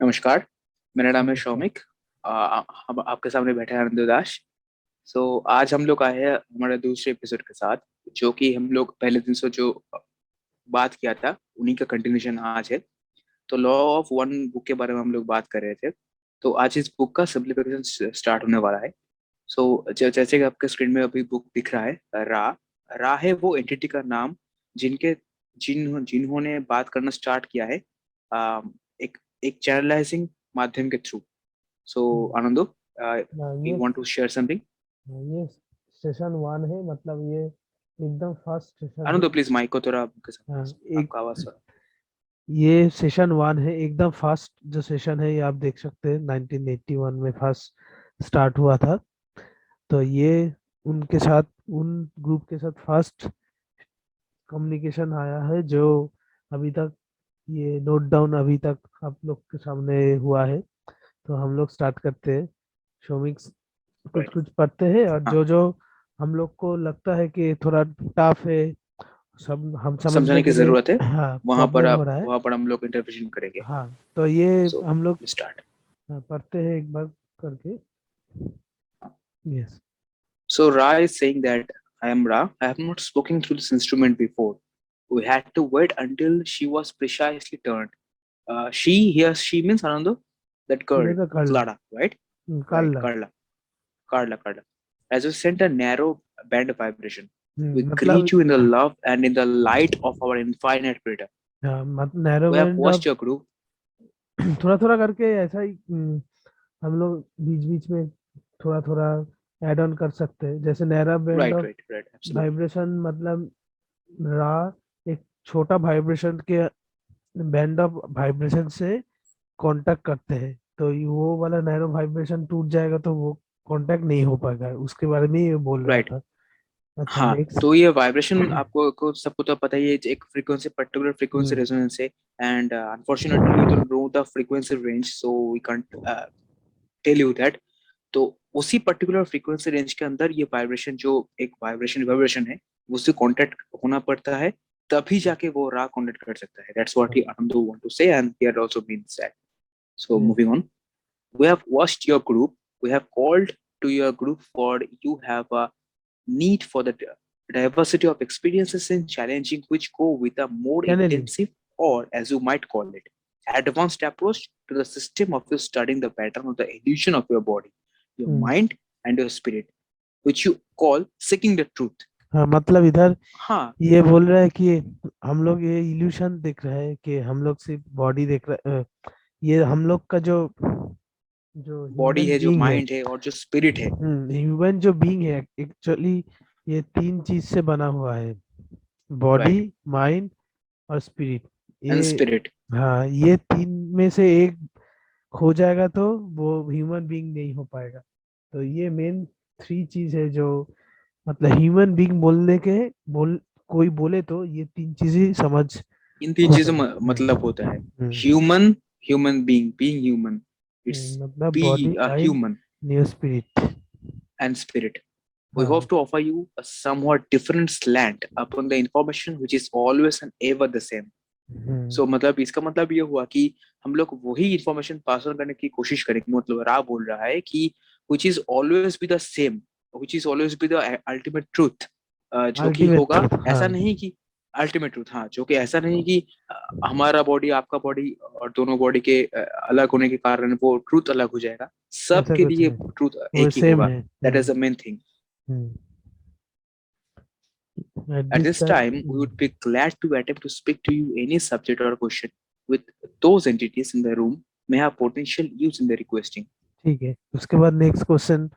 नमस्कार। मेरा नाम है नमस्कार। शौमिक। हम आपके सामने बैठे हैं आनंद दास। आज हम लोग आए हैं हमारे दूसरे एपिसोड के साथ, जो कि हम लोग पहले दिन से जो बात किया था उन्हीं का कंटिन्यूशन आज है। तो लॉ ऑफ वन बुक के बारे में हम लोग बात कर रहे थे। तो आज इस बुक का सिंप्लीफिकेशन स्टार्ट होने वाला है। जैसे कि आपके स्क्रीन में अभी बुक दिख रहा है, रा रा है वो एंटिटी का नाम जिनके जिन्होंने बात करना स्टार्ट किया है, एक एक चैनलाइजिंग माध्यम के थ्रू। सो हम्म, आनंदो, हाँ, you want to share something? ये सेशन वन है, मतलब ये एकदम फर्स्ट सेशन है। आनंदो प्लीज माइक को थोड़ा आपके हाँ, सामने, एक आपका आवाज थोड़ा। ये सेशन वन है, एकदम फर्स्ट जो सेशन है, ये आप देख सकते हैं 1981 में फर्स्ट स्टार्ट हुआ था। तो ये उनके साथ, उन ग्रुप के साथ फर्स्ट कम्युनिकेशन आया है जो अभी तक, ये नोट डाउन अभी तक आप लोग के सामने हुआ है। तो हम लोग स्टार्ट करते हैं। शोमिक कुछ राइट। कुछ पढ़ते हैं, और हाँ, जो जो हम लोग को लगता है कि थोड़ा टफ है, सब हम समझने समझाने की के लिए, जरूरत है। हाँ, वहां पर प्रॉब्लम हो आप रहा है। वहां पर हम लोग इंटरप्रिटेशन करेंगे। हाँ, तो ये सो हम लोग स्टार्ट। पढ़ते हैं एक बार करके। Yes. So Ra is saying that I am Ra. I have not spoken through this instrument before. We had to wait until she was precisely turned. She means Anando, that girl, ये तो कर ला, Clara, right? कर Right, La. Carla. As we sent a narrow band of vibration, we मतलब, greet you in the love and in the light of our infinite creator. हाँ, मतलब narrow We have band watched of your group. थोड़ा थोड़ा करके ऐसा ही, हम लोग बीच बीच में थोड़ा थोड़ा ऐड ऑन कर सकते हैं, जैसे narrow band of Right, absolutely. Vibration, मतलब रा एक छोटा वाइब्रेशन के बैंड ऑफ वाइब्रेशन से कांटेक्ट करते हैं। तो वो वाला नैरो वाइब्रेशन टूट जाएगा तो वो कांटेक्ट नहीं हो पाएगा, उसके बारे में ये बोल रहा Right. था। अच्छा, हाँ, नेक्स्ट। तो ये वाइब्रेशन आपको सबको तो पता ही है, एक frequency, particular frequency hmm. Resonance है। And unfortunately we don't know the frequency range, so we can't tell you that. तो उसी पर्टिकुलर फ्रीक्वेंसी रेंज के अंदर ये वाइब्रेशन, जो एक वाइब्रेशन है, उससे कांटेक्ट होना पड़ता है, तभी जाके वो रा कांटेक्ट कर सकता है। That's what he Anando want to say, and here also means that. So moving on, we have watched your group, we have called to your group, for you have a need for the diversity of experiences and challenging which go with a more channelling. intensive, or as you might call it, advanced approach to the system of your studying the pattern of the illusion of your body, your hmm. mind, and your spirit, which you call seeking the truth. हाँ, मतलब इधर हाँ, ये बोल रहा है कि हम लोग ये इल्यूशन देख रहे हैं कि हम लोग सिर्फ बॉडी देख रहे, ये हम लोग का जो जो बॉडी ह्यूमन है, जो बीइंग है, माइंड है, और जो स्पिरिट है। ह्यूमन जो बीइंग है एक्चुअली, ये तीन चीज से बना हुआ है: बॉडी, राइट। माइंड और स्पिरिट। एंड ये, स्पिरिट। हाँ, ये तीन में से एक खो जाएगा तो वो ह्यूमन बीइंग नहीं हो पाएगा। तो ये मेन थ्री चीज है जो, मतलब ह्यूमन बीइंग बोलने के, बोल कोई बोले तो ये तीन चीजें समझ इन तीन हो चीजों सके। मतलब होता है human, human being human, it's मतलब be body, a mind, human new spirit. and spirit. We हाँ। hope to offer you a somewhat different slant upon the information which is always and ever the same. Hmm. So मतलब इसका मतलब ये हुआ कि हम लोग वही इंफॉर्मेशन पास ऑन करने की कोशिश करेंगे। मतलब रा बोल रहा है कि which is always be the same, which is always be the ultimate truth, जो कि अल्टीमेट होगा ट्रूथ, हाँ। ऐसा नहीं कि अल्टीमेट ट्रूथ, हाँ, जो कि ऐसा नहीं कि हमारा बॉडी आपका बॉडी और दोनों बॉडी के अलग होने के कारण वो ट्रूथ अलग हो जाएगा। ऐसा सबके कुछ लिए नहीं, ट्रूथ वो एक ही सेम होगा। है। That is the main thing. Hmm. At At this this time, we would time. be glad to attempt to speak to you any subject or question with those entities in the room may have potential use in the requesting. ठीक है, उसके बाद next question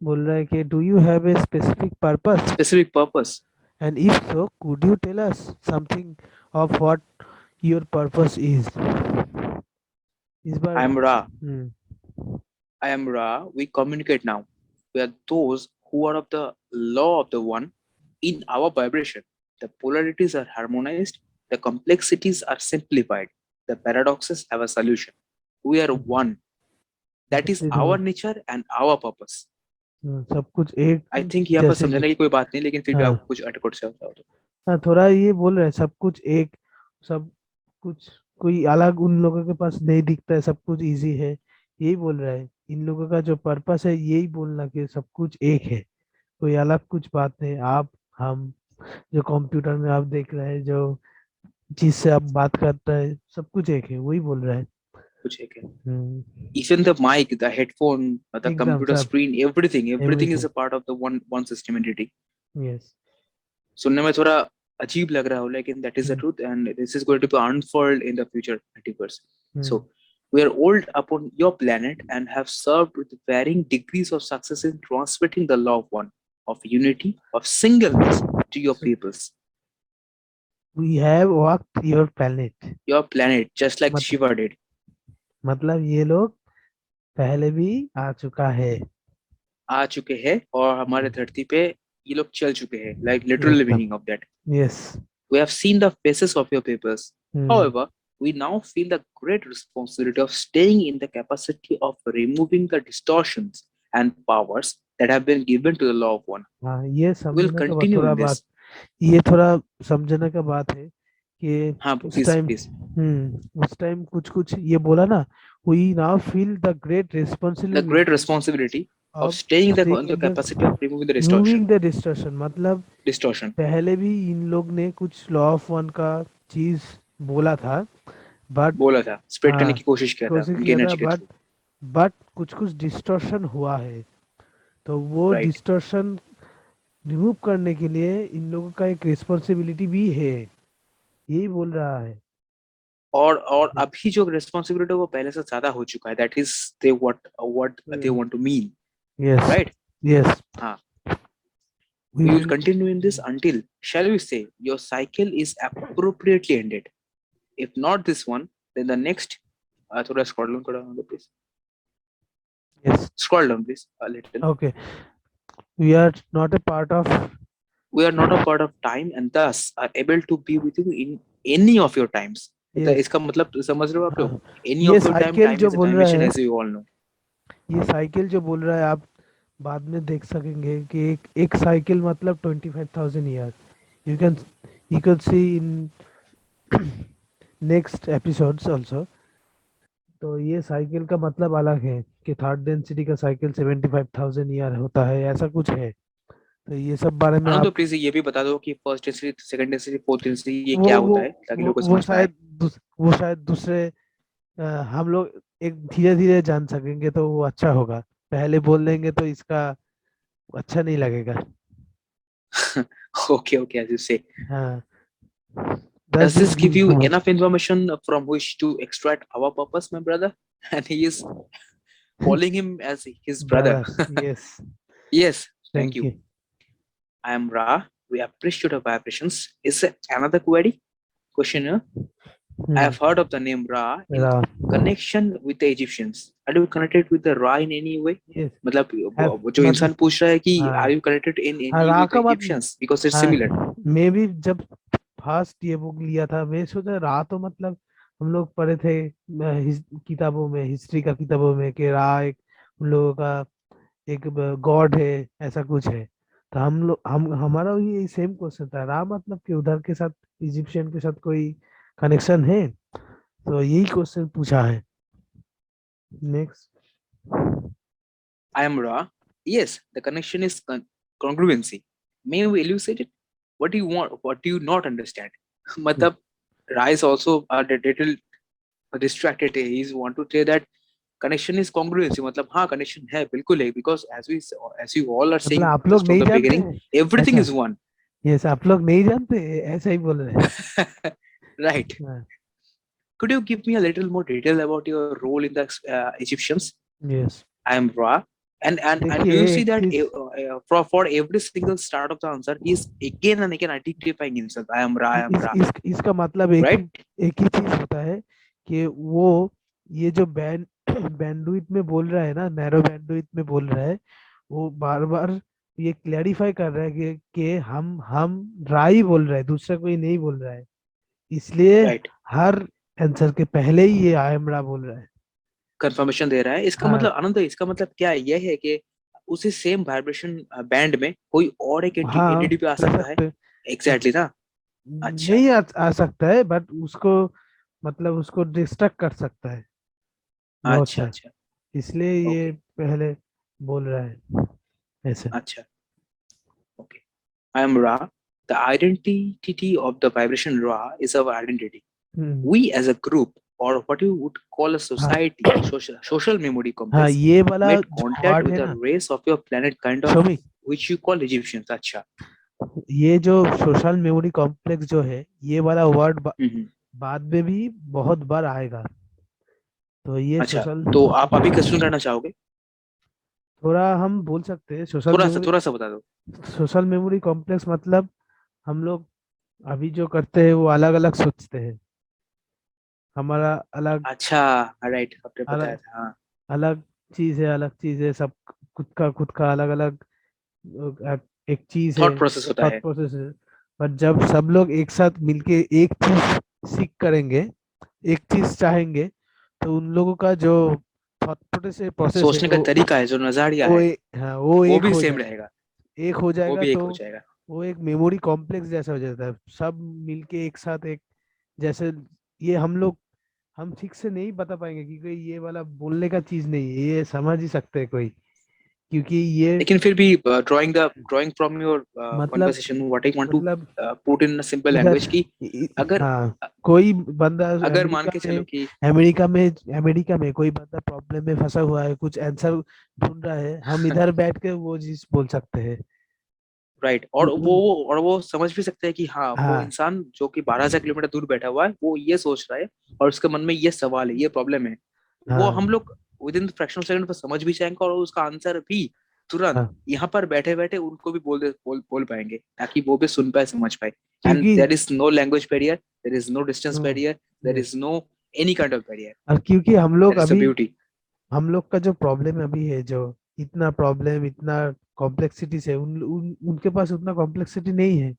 बोल रहा है कि do you have a specific purpose, Specific purpose. And if so could you tell us something of what your purpose is. इस बार। I am Ra. Hmm. I am Ra. We communicate now. We are those who are of the law of the one in our vibration. The polarities are harmonized, the complexities are simplified, the paradoxes have a solution. We are one. That is जैसे our nature and our purpose. सब कुछ एक I think यहाँ पर जैसे समझाने की कोई बात नहीं, लेकिन फिर भी हाँ। आपको कुछ अटकट से होता हो तो। हाँ, थोड़ा ये बोल रहे हैं सब कुछ एक, सब कुछ कोई अलग उन लोगों के पास नहीं दिखता है, सब कुछ इजी है, यही बोल रहा है। इन लोगों का जो पर्पस है यही बोलना कि सब कुछ एक है, कोई अलग कुछ बात नहीं। आप, हम, जो कंप्यूटर में आप देख रहे हैं, जो चीज से आप बात करते हैं, सब कुछ एक है, वही बोल रहा है। कुछ एक है। हम्म, Even the mic, the headphone, the एकदम computer सब, screen, everything is everything. a part of the one system entity. Yes. सुनने में थोड़ा अजीब लग रहा हो, लेकिन that is the truth, and this is going to be unfold in the future multiverse. So we are old upon your planet and have served with varying degrees of success in transmitting the law of one, of unity, of singleness to your peoples. We have walked your planet. Your planet, just like मत, Shiva did. मतलब ये लोग पहले भी आ चुका है। आ चुके हैं और हमारे धरती पे ये लोग चल चुके हैं, like literal एकदम। meaning of that. Yes. We have seen the faces of your papers. However, we now feel the great responsibility of staying in the capacity of removing the distortions and powers that have been given to the law of one. हाँ, ये We will समझने का बाद continue थोड़ा in बात, this. ये थोड़ा समझने का बात है कि हाँ, उस please, टाइम, please. उस टाइम कुछ कुछ ये बोला ना, we now feel the great The great responsibility responsibility of of staying staying in the in capacity of the, removing the distortion. Removing the distortion, मतलब Distortion. पहले भी इन लोग ने कुछ लॉ ऑफ वन का चीज बोला था, बट, बोला था, spread करने हाँ, की कोशिश किया था कोशिश उनकी किया था, एनर्जी के थ्रू. बट कुछ कुछ डिस्टॉर्शन हुआ है, तो वो Right. डिस्टॉर्शन रिमूव करने के लिए इन लोगों का एक रिस्पॉन्सिबिलिटी भी है, यही बोल रहा है। और अभी जो रिस्पॉन्सिबिलिटी है वो पहले से ज्यादा हो चुका है. That is they what they want to mean. Yes. Right. Yes. हाँ. We We will will. continue in this until, shall we say, your cycle is appropriately ended. If not this one, then the next. थोड़ा scroll down करो please. Yes. Scroll down please a little. Okay. We are not a part of. We are not a part of time and thus are able to be with you in any of your times. तो yes. इसका मतलब समझ रहे हो आप लोग? हाँ, Any ये of your time, cycle time जो is a बोल रहा dimension है, as you all know. ये साइकिल जो बोल रहा है, आप बाद में देख सकेंगे कि एक साइकिल मतलब 25,000 year. You can see in next episodes also. तो ये साइकिल का मतलब अलग है कि थर्ड डेंसिटी का साइकिल 75,000 ईयर होता है, ऐसा कुछ है। तो ये सब बारे में आनंद तो आप, प्लीज ये भी बता दो कि first density, second density, fourth density ये वो क्या वो होता है, ताकि लोगों को वो समझ में आए. शायद वो शायद दूसरे, हम लोग एक धीरे धीरे जान सकेंगे तो वो अच्छा होगा। पहले बोल देंगे तो इसका अच्छा नहीं लगेगा। Okay, okay, as you say. हाँ, दस Does this दिन give you हाँ, enough information from which to extract our purpose, my brother? And he is calling him as his brother. Brother. Yes. Yes, thank thank you. You. I am Ra. We appreciate your vibrations. Is there another query? Questioner. I have heard of the name Ra in connection with the Egyptians. Are you connected with the Ra in any way? Yes. मतलब जो इंसान मतलब, पूछ रहा है कि हाँ, are you connected in हाँ, any रा way with का the मत, Egyptians because it's similar. हाँ, मैं भी जब फर्स्ट ये बुक लिया था, मैं सोचा रा तो मतलब हम लोग पढ़े थे किताबों में, हिस्ट्री का किताबों में, कि रा एक उन लोगों का एक गॉड है, ऐसा कुछ है। तो हम लोग, हम हमारा ये सेम क्वेश्चन था, रा मतलब कि उधर के साथ, इजिप्शियन के साथ कोई कनेक्शन है, तो यही क्वेश्चन पूछा है। Next. I am Ra. Yes, the connection is congruency. May we elucidate it? What do you want? What do you not understand? मतलब Ra is also a little distracted. He is want to say that connection is congruency. मतलब हाँ connection है, बिल्कुल है, because as you all are मतलब saying आप लोग just from नहीं the जानते beginning, हैं everything ऐसा? is one. यस, आप लोग नहीं जानते, ऐसा ही बोल रहे Right. हैं। Could you give me a little more detail about your role in the Egyptians? Yes. I am Ra. And do you देखिए see एक that चीज, for every single start of the answer, he is again and again identifying himself. I am Ra, I am Ra. इसका मतलब Right? एक ही चीज होता है कि वो, ये जो बैंडविड्थ में बोल रहा है ना, नैरो बैंडविड्थ में बोल रहा है, वो बार बार ये क्लैरिफाई कर रहा है कि हम राई बोल रहा है, दूसरा कोई नहीं बोल रहा है, इसलिए Right. हर आंसर के पहले ही ये आई एम रा बोल रहा है। कंफर्मेशन दे रहा है, इसका हाँ, मतलब आनंद, इसका मतलब क्या है? यह है कि उसी सेम वाइब्रेशन बैंड में कोई और एक हाँ, एंटिटी पे आ कह सकता है. सकते हैं। एग्जैक्टली ना. अच्छा. नहीं आ सकता है, बट उसको मतलब उसको डिस्ट्रैक्ट कर सकता है बहुत अच्छा से, अच्छा। इसलिए ये ओके। पहले बोल रहा है ऐसे। अच्छा। Okay. I am Ra. The identity of the vibration Ra is our identity. Hmm, We as a group, or what you would call a हाँ society, social memory हाँ, complex, ये वाला made जो contact वर्ड with है a ना race of your planet, kind of Shomik, which you call Egyptians. अच्छा। ये जो सोशल मेमोरी कॉम्प्लेक्स जो है, ये वाला वर्ड हम्म। बाद में भी बहुत बार आएगा। तो ये अच्छा, सोशल, तो आप अभी क्वेश्चन करना चाहोगे? थोड़ा हम बोल सकते हैं थोड़ा सा बता दो। सोशल मेमोरी कॉम्प्लेक्स मतलब हम लोग अभी जो करते हैं वो अलग अलग सोचते हैं, हमारा अलग अच्छा, राइट, आपने बताया अलग था, हाँ। अलग चीज है, अलग चीज है सब, खुद का अलग अलग एक चीज है, थॉट प्रोसेस होता थॉट है। प्रोसेस है। पर जब सब लोग एक साथ मिलके एक चीज सीख करेंगे, एक चीज चाहेंगे, तो उन लोगों का जो थॉट प्रोसेस है सोचने का तरीका है, जो नजरिया है, हाँ वो वो एक भी हो सेम जाएगा। रहेगा। एक हो वो जाएगा भी एक तो हो जाएगा। वो एक मेमोरी कॉम्प्लेक्स जैसा हो जाता है, सब मिलके एक साथ एक जैसे। ये हम ठीक से नहीं बता पाएंगे क्योंकि ये वाला बोलने का चीज नहीं है, ये समझ ही सकते हैं कोई, क्योंकि ये लेकिन फिर भी ड्राइंग फ्रॉम योर मतलब conversation, what I want to मतलब पुट इन सिंपल इधर लैंग्वेज की, अगर हाँ, कोई बंदा अगर मान के चलो कि अमेरिका में अमेरिका में कोई बंदा प्रॉब्लम में फंसा हुआ है, कुछ आंसर ढूंढ रहा है, हम इधर बैठ के वो चीज बोल सकते हैं। राइट, उन, उन, और वो समझ भी सकते हैं कि हाँ, वो हाँ इंसान जो कि 12,000 किलोमीटर दूर बैठा हुआ है, वो ये सोच रहा है और उसके मन में ये सवाल है, ये प्रॉब्लम है, वो हाँ हम लोग with in fraction of second पर समझ भी जाएंगे और उसका आंसर भी तुरंत हाँ, यहाँ पर बैठे बैठे उनको भी बोल पाएंगे, ताकि वो भी सुन पाए, समझ पाए। एंड क्योंकि there is no language barrier, there is no distance barrier, there yes, is no any kind of barrier. और क्योंकि हम लोग दैट इज द अभी, ब्यूटी। हम लोग का जो प्रॉब्लम अभी है, जो इतना प्रॉब्लम, इतना कॉम्प्लेक्सिटीज है, उनके पास उतना कॉम्प्लेक्सिटी नहीं है। है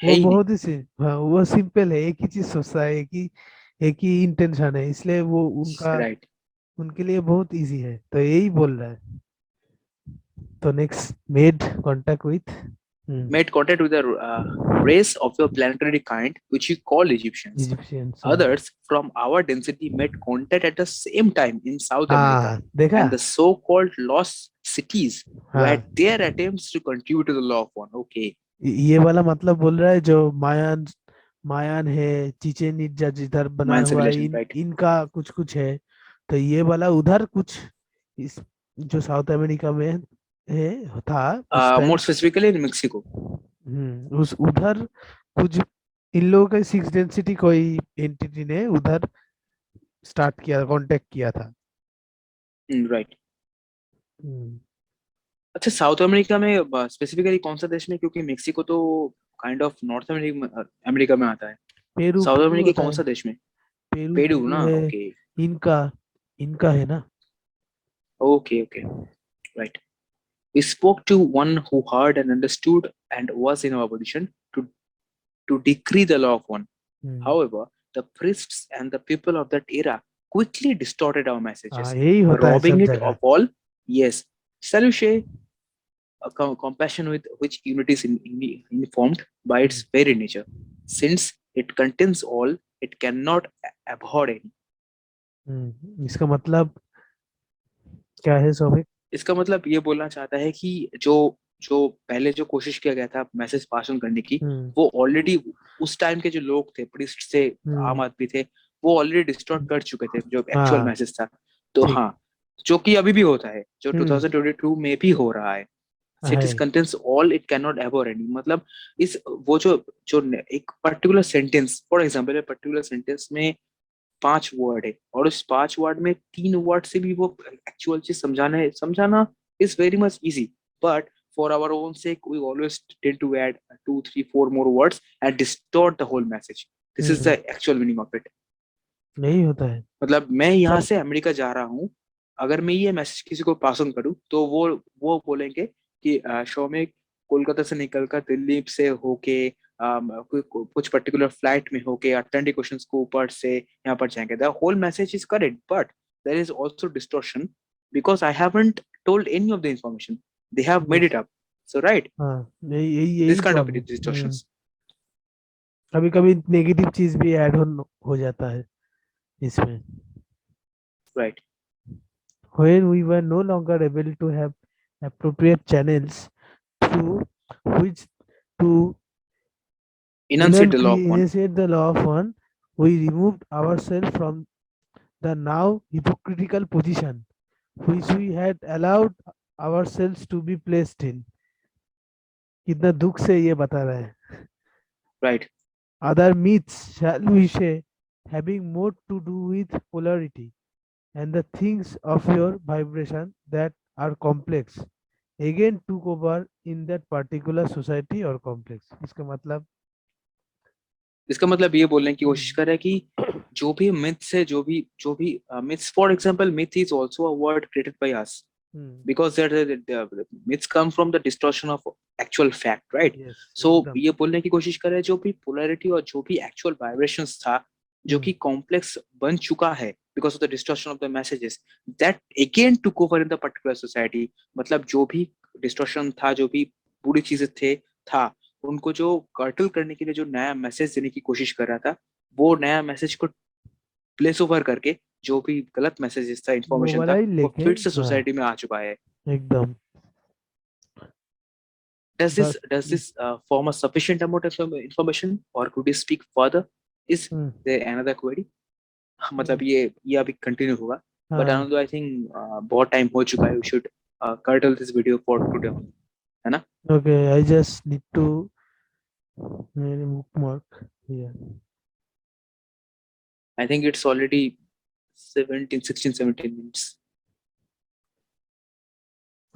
वो ही नहीं। बहुत ही हाँ, वो सिंपल है, एक ही चीज सोचता है, एक ही इंटेंशन है, इसलिए वो उनका राइट। उनके लिए बहुत इजी है, तो यही बोल रहा है। तो next, made contact with Made contact with a race of your planetary kind, which you call Egyptians. Egyptians. Others from our density made contact at the same time in South America, हाँ देखा, and the so-called lost cities were हाँ their attempts to contribute to the law of one. Okay, ये वाला मतलब बोल रहा है, जो मायान मायान है, चिचेन इट्जा जिधर बना Mayan हुआ है, civilization, right? इनका कुछ कुछ है। तो ये वाला उधर कुछ, इस जो साउथ अमेरिका में है था उस More time, specifically in Mexico. उस उधर कुछ इन लोगों का सिक्स डेंसिटी कोई एंटिटी ने उधर स्टार्ट किया, कांटेक्ट किया था। Right. हम्म, अच्छा, साउथ अमेरिका में स्पेसिफिकली कौन सा देश में, क्योंकि मेक्सिको तो kind of north America America में आता है। पेरू साउथ पेरू अमेरिका होता कौन है, सा देश में? पेरू पेरू पेरू ना, है, ओके। इनका इनका है ना। Okay okay, right. We spoke to one who heard and understood and was in our position to decree the law of one. Hmm, However, the priests and the people of that era quickly distorted our हाँ messages, यही होता है robbing सब it जगह। of all. Yes, shall we share a compassion with which unity is informed by its very nature, since it contains all, it cannot abhor any. इसका मतलब क्या है सौमिक? इसका मतलब ये बोलना चाहता है कि जो जो पहले जो कोशिश किया गया था मैसेज पास ऑन करने की, हम्म, वो ऑलरेडी उस टाइम के जो लोग थे, प्रीस्ट थे, हम्म, आम आदमी थे, वो ऑलरेडी डिस्टॉर्ट कर चुके थे जो एक्चुअल हाँ मैसेज था। तो ठीक, हाँ, जो कि अभी भी होता है, जो हम्म 2022 में भी हो रहा है। इट है, is contains all, it can not ever any, मतलब इस वो जो जो एक particular sentence, for example particular sentence में 5 वर्ड है, और उस 5 वर्ड में 3 वर्ड से भी वो एक्चुअल चीज समझाना is very much easy, but for our own sake we always tend to add 2 3 4 more words and distort the whole message. This is hmm the actual meaning of it. यही होता है मतलब मैं यहाँ सब। से अमेरिका जा रहा हूँ, अगर मैं ये मैसेज किसी को पास ऑन करूँ, तो वो बोलेंगे कि शौमिक कोलकाता से निकलकर दिल्ली से होके कुछ पर्टिकुलर फ्लाइट में होके अटलांटिक क्वेश्चंस को ऊपर से यहाँ पर जाएंगे। The whole message is correct, but there is also distortion because I haven't told any of the information, they have made yes, it up. So right, हाँ यही यही यही this kind of problem. Distortions. कभी कभी negative चीज भी add हो जाता है। इसमें. Right. When we were no longer able to have appropriate channels through which to Enunciate the law of one. initiate the law of one, we removed ourselves from the now hypocritical position which we had allowed ourselves to be placed in. कितना दुख से ये बता रहा है. Right. Other myths, shall we say, having more to do with polarity and the things of your vibration that are complex again took over in that particular society or complex. इसका मतलब इसका मतलब ये बोलने की कोशिश कर रहा है कि जो भी myths है, जो भी myths, for example, myth is also a word created by us because the myths come from the distortion of actual fact, right? yes, So एकदम. ये बोलने की कोशिश कर रहा है जो भी polarity और जो भी actual vibrations था, जो कि complex बन चुका है because of the distortion of the messages, that again took over in the particular society. मतलब जो भी distortion था, जो भी बुरी चीजें था, उनको जो कर्टल करने के लिए जो नया मैसेज देने की कोशिश कर रहा था, वो नया मैसेज को प्लेस ओवर करके जो भी गलत मैसेजेस था, इंफॉर्मेशन था, मोबाइल वो लेके फिर से हाँ सोसाइटी में आ चुका है. एकदम. Does बस this form a sufficient amount of information or could you speak further? Is there another query? मतलब ये अभी कंटिन्यू होगा, बट हाँ. अनदर आई थिंक बहुत टाइम हो चुका है. We should curtail this video for today, है ना? Okay, I just need to bookmark here. I think it's already 17 16 17 minutes.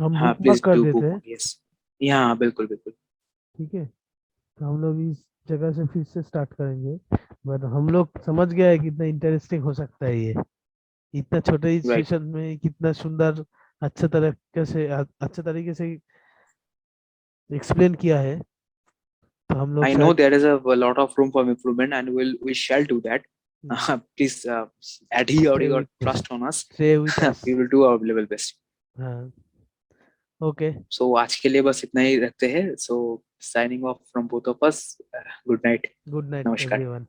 हम हाँ, बुकमार्क प्लीज कर डू देते बुक. हैं. यस. हाँ, बिल्कुल बिल्कुल. ठीक है, तो हम लोग इस जगह से फिर से स्टार्ट करेंगे. बट हम लोग समझ गया है कितना इंटरेस्टिंग हो सकता है ये. इतना छोटे राइट. सेशन में कितना सुंदर अच्छा तरीके से एक्सप्लेन किया है. तो हम लोग I know शायद there is a lot of room for improvement, and we shall do that. Please adhere stay your with trust on us. Stay with us. We will do our level best. हाँ. Okay. So आज के लिए बस इतना ही रखते हैं. So signing off from both of us. Good night. Good night नमस्कार. Everyone.